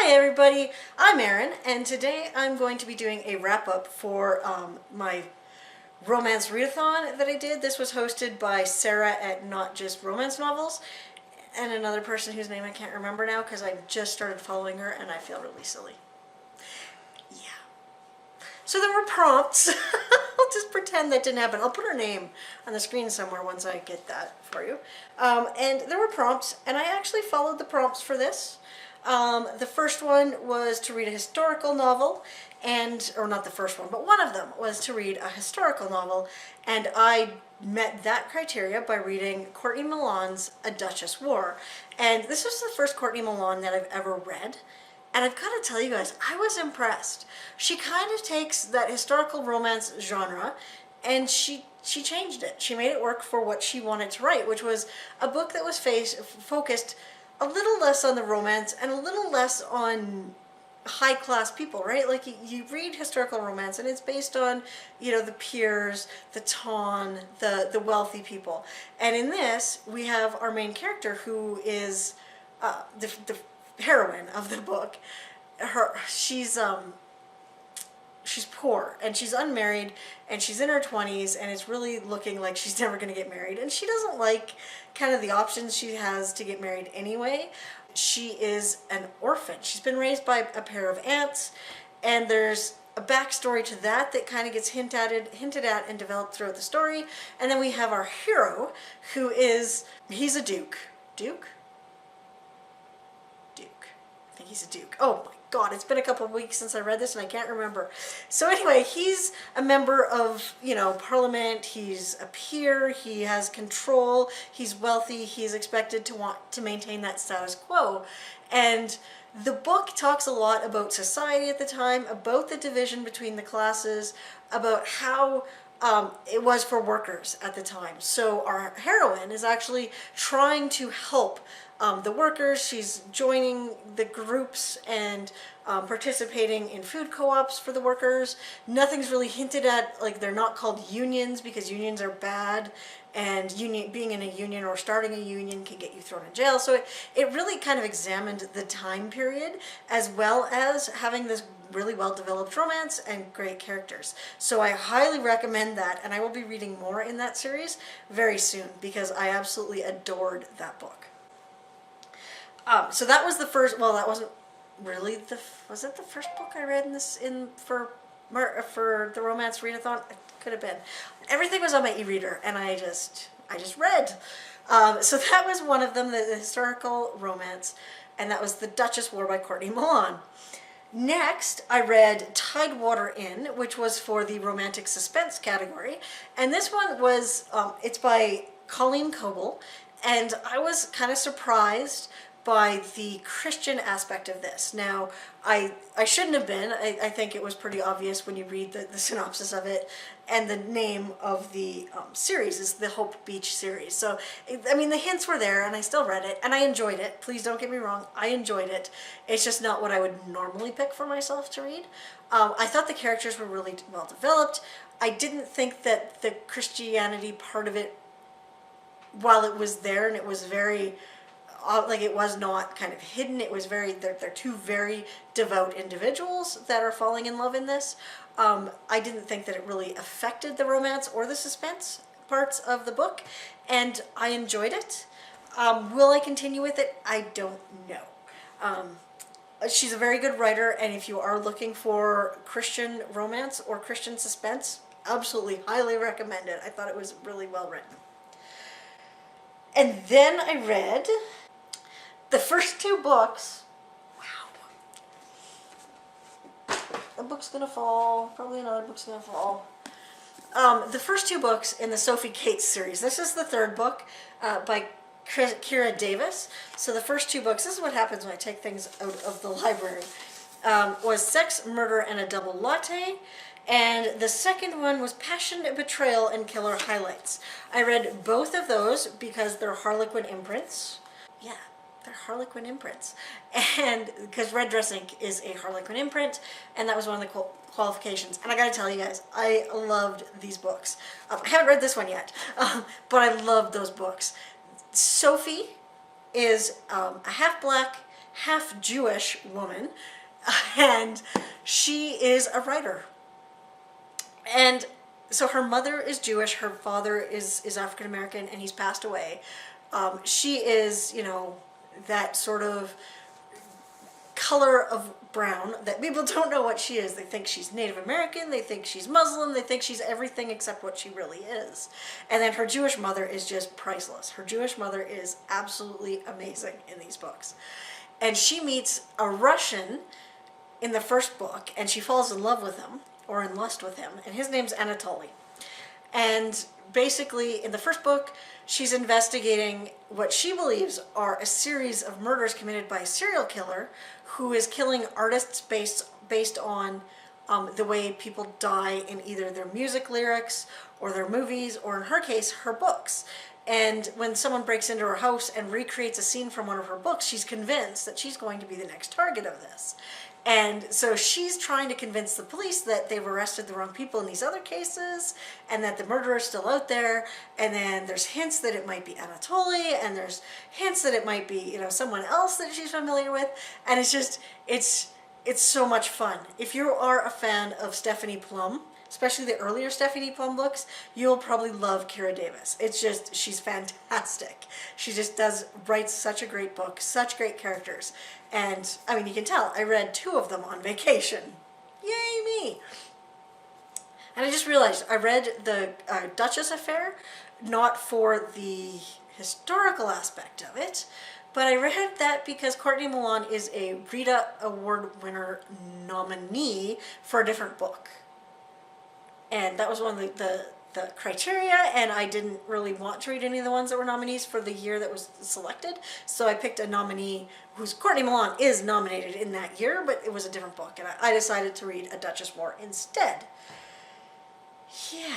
Hi everybody, I'm Erin, and today I'm going to be doing a wrap-up for my romance readathon that I did. This was hosted by Sarah at Not Just Romance Novels, and another person whose name I can't remember now because I just started following her and I feel really silly. Yeah. So there were prompts. I'll just pretend that didn't happen. I'll put her name on the screen somewhere once I get that for you. And there were prompts, and I actually followed the prompts for this. The first one was to read a historical novel, or not the first one, but one of them was to read a historical novel, and I met that criteria by reading Courtney Milan's A Duchess War. And this was the first Courtney Milan that I've ever read, and I've got to tell you guys, I was impressed. She kind of takes that historical romance genre and she changed it. She made it work for what she wanted to write, which was a book that was focused a little less on the romance and a little less on high-class people, right? Like you read historical romance and it's based on, you know, the peers, the ton, the wealthy people. And in this, we have our main character who is the heroine of the book. She's poor and she's unmarried and she's in her 20s and it's really looking like she's never going to get married, and she doesn't like kind of the options she has to get married anyway. She is an orphan. She's been raised by a pair of aunts, and there's a backstory to that that kind of gets hinted at and developed throughout the story. And then we have our hero who he's a duke. I think he's a duke. Oh my God, it's been a couple of weeks since I read this and I can't remember. So anyway, he's a member of, you know, Parliament. He's a peer. He has control. He's wealthy. He's expected to want to maintain that status quo. And the book talks a lot about society at the time, about the division between the classes, about how it was for workers at the time. So our heroine is actually trying to help the workers. She's joining the groups and participating in food co-ops for the workers. Nothing's really hinted at, like they're not called unions because unions are bad, and being in a union or starting a union can get you thrown in jail. So it really kind of examined the time period, as well as having this really well-developed romance and great characters. So I highly recommend that, and I will be reading more in that series very soon because I absolutely adored that book. So that was the first, well, that wasn't really was it the first book I read for the romance readathon? It could have been. Everything was on my e-reader and I just read. So that was one of them, the historical romance, and that was The Duchess War by Courtney Milan. Next, I read Tidewater Inn, which was for the romantic suspense category, and this one was, it's by Colleen Coble, and I was kind of surprised by the Christian aspect of this. Now, I shouldn't have been. I think it was pretty obvious when you read the synopsis of it, and the name of the series is the Hope Beach series. So, I mean, the hints were there, and I still read it, and I enjoyed it. Please don't get me wrong, I enjoyed it. It's just not what I would normally pick for myself to read. I thought the characters were really well developed. I didn't think that the Christianity part of it, while it was there and it was very like it was not kind of hidden, it was very, they're two very devout individuals that are falling in love in this. I didn't think that it really affected the romance or the suspense parts of the book, and I enjoyed it. Will I continue with it? I don't know. She's a very good writer, and if you are looking for Christian romance or Christian suspense, absolutely highly recommend it. I thought it was really well written. And then I read the first two books. Wow. A book's gonna fall. Probably another book's gonna fall. The first two books in the Sophie Cates series. This is the third book by Kyra Davis. So the first two books, this is what happens when I take things out of the library, was Sex, Murder, and a Double Latte. And the second one was Passion, Betrayal, and Killer Highlights. I read both of those because they're Harlequin imprints. Yeah, they're Harlequin imprints. And because Red Dress Ink is a Harlequin imprint, and that was one of the qualifications. And I gotta tell you guys, I loved these books. I haven't read this one yet, but I loved those books. Sophie is a half black, half Jewish woman, and she is a writer. And so her mother is Jewish, her father is African American, and he's passed away. She is, you know, that sort of color of brown that people don't know what she is. They think she's Native American, they think she's Muslim, they think she's everything except what she really is. And then her Jewish mother is just priceless. Her Jewish mother is absolutely amazing in these books. And she meets a Russian in the first book, and she falls in love with him, or in lust with him, and his name's Anatoly. And basically, in the first book, she's investigating what she believes are a series of murders committed by a serial killer who is killing artists based on the way people die in either their music lyrics or their movies, or in her case, her books. And when someone breaks into her house and recreates a scene from one of her books, she's convinced that she's going to be the next target of this. And so she's trying to convince the police that they've arrested the wrong people in these other cases, and that the murderer's still out there. And then there's hints that it might be Anatoly, and there's hints that it might be, you know, someone else that she's familiar with. And it's just, it's so much fun. If you are a fan of Stephanie Plum, especially the earlier Stephanie Plum books, you'll probably love Kyra Davis. It's just, she's fantastic. She just writes such a great book, such great characters. And I mean, you can tell, I read 2 of them on vacation. Yay me! And I just realized I read the Duchess affair, not for the historical aspect of it, but I read that because Courtney Milan is a Rita Award winner nominee for a different book. And that was one of the criteria, and I didn't really want to read any of the ones that were nominees for the year that was selected, so I picked a nominee whose Courtney Milan is nominated in that year, but it was a different book, and I decided to read A Duchess War instead. Yeah.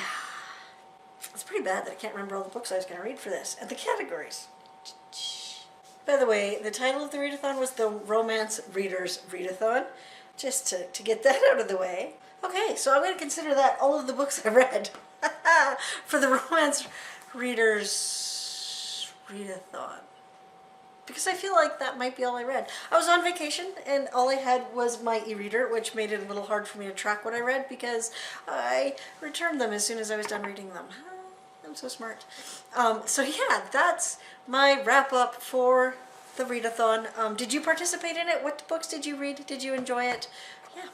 It's pretty bad that I can't remember all the books I was going to read for this, and the categories. By the way, the title of the Readathon was the Romance Readers Readathon, just to get that out of the way. Okay, so I'm going to consider that all of the books I read for the Romance Readers Readathon. Because I feel like that might be all I read. I was on vacation and all I had was my e-reader, which made it a little hard for me to track what I read because I returned them as soon as I was done reading them. I'm so smart. So yeah, that's my wrap-up for the Readathon. Did you participate in it? What books did you read? Did you enjoy it? Yeah.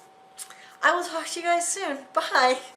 I will talk to you guys soon. Bye!